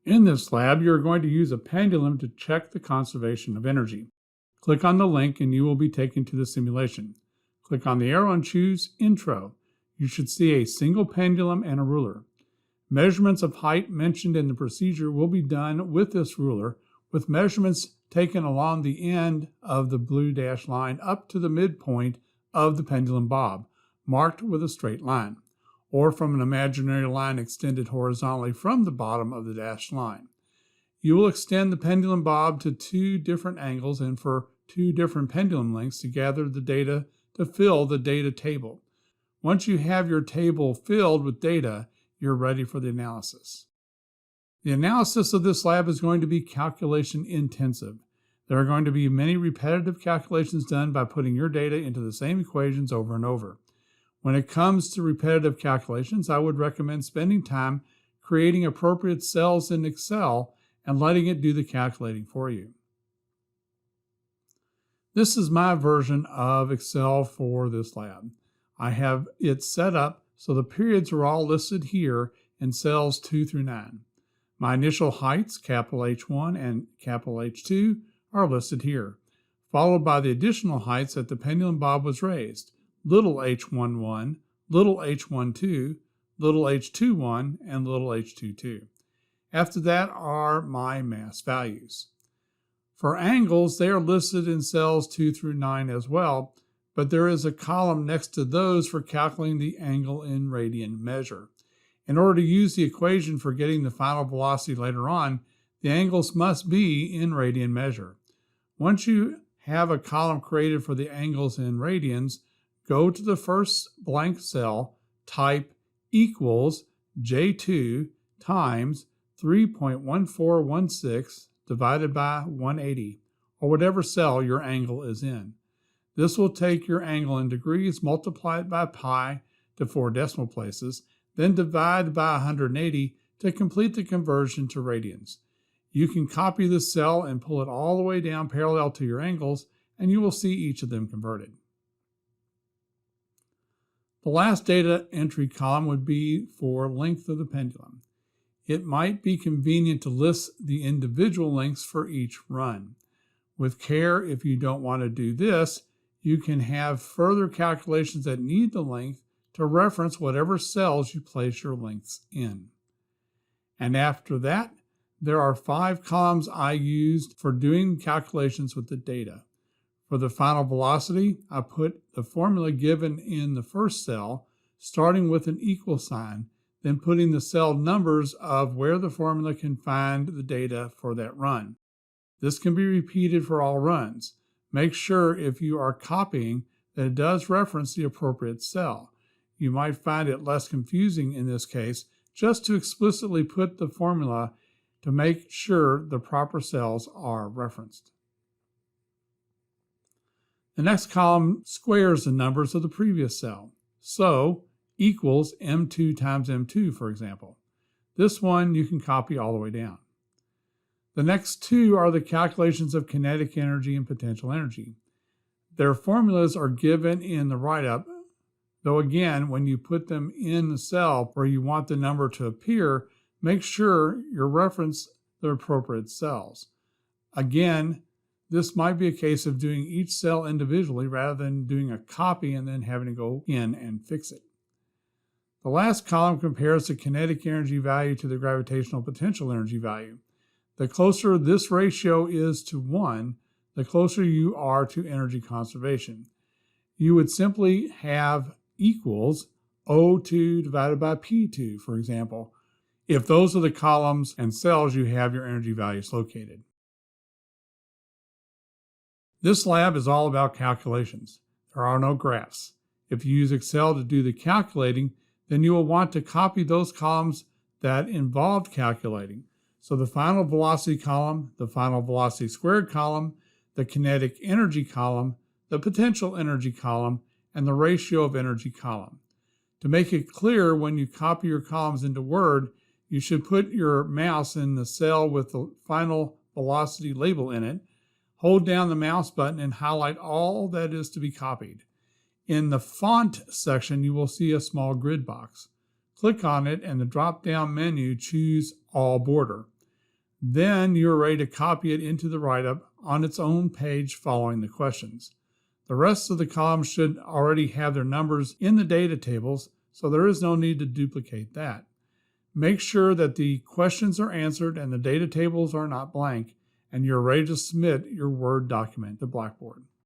In this lab, you're going to use a pendulum to check the conservation of energy. Click on the link and you will be taken to the simulation. Click on the arrow and choose Intro. You should see a single pendulum and a ruler. Measurements of height mentioned in the procedure will be done with this ruler, with measurements taken along the end of the blue dashed line up to the midpoint of the pendulum bob, marked with a straight line, or from an imaginary line extended horizontally from the bottom of the dashed line. You will extend the pendulum bob to 2 different angles and for 2 different pendulum lengths to gather the data to fill the data table. Once you have your table filled with data, you're ready for the analysis. The analysis of this lab is going to be calculation intensive. There are going to be many repetitive calculations done by putting your data into the same equations over and over. When it comes to repetitive calculations, I would recommend spending time creating appropriate cells in Excel and letting it do the calculating for you. This is my version of Excel for this lab. I have it set up so the periods are all listed here in cells 2 through 9. My initial heights, capital H1 and capital H2, are listed here, followed by the additional heights that the pendulum bob was raised, little h11, little h12, little h21, and little h22. After that are my mass values. For angles, they are listed in cells 2 through 9 as well, but there is a column next to those for calculating the angle in radian measure. In order to use the equation for getting the final velocity later on, the angles must be in radian measure. Once you have a column created for the angles in radians, go to the first blank cell, type equals J2 times 3.1416 divided by 180, or whatever cell your angle is in. This will take your angle in degrees, multiply it by pi to 4 decimal places, then divide by 180 to complete the conversion to radians. You can copy this cell and pull it all the way down parallel to your angles, and you will see each of them converted. The last data entry column would be for length of the pendulum. It might be convenient to list the individual lengths for each run. With care, if you don't want to do this, you can have further calculations that need the length to reference whatever cells you place your lengths in. And after that, there are 5 columns I used for doing calculations with the data. For the final velocity, I put the formula given in the first cell, starting with an equal sign, then putting the cell numbers of where the formula can find the data for that run. This can be repeated for all runs. Make sure if you are copying that it does reference the appropriate cell. You might find it less confusing in this case just to explicitly put the formula to make sure the proper cells are referenced. The next column squares the numbers of the previous cell. So, equals M2 times M2, for example. This one you can copy all the way down. The next 2 are the calculations of kinetic energy and potential energy. Their formulas are given in the write-up, though again, when you put them in the cell where you want the number to appear, make sure you reference the appropriate cells. Again, this might be a case of doing each cell individually rather than doing a copy and then having to go in and fix it. The last column compares the kinetic energy value to the gravitational potential energy value. The closer this ratio is to 1, the closer you are to energy conservation. You would simply have equals O2 divided by P2, for example, if those are the columns and cells you have your energy values located. This lab is all about calculations. There are no graphs. If you use Excel to do the calculating, then you will want to copy those columns that involved calculating. So the final velocity column, the final velocity squared column, the kinetic energy column, the potential energy column, and the ratio of energy column. To make it clear when you copy your columns into Word, you should put your mouse in the cell with the final velocity label in it, hold down the mouse button and highlight all that is to be copied. In the font section, you will see a small grid box. Click on it and the drop-down menu choose All Border. Then you're ready to copy it into the write-up on its own page following the questions. The rest of the columns should already have their numbers in the data tables, so there is no need to duplicate that. Make sure that the questions are answered and the data tables are not blank, and you're ready to submit your Word document to Blackboard.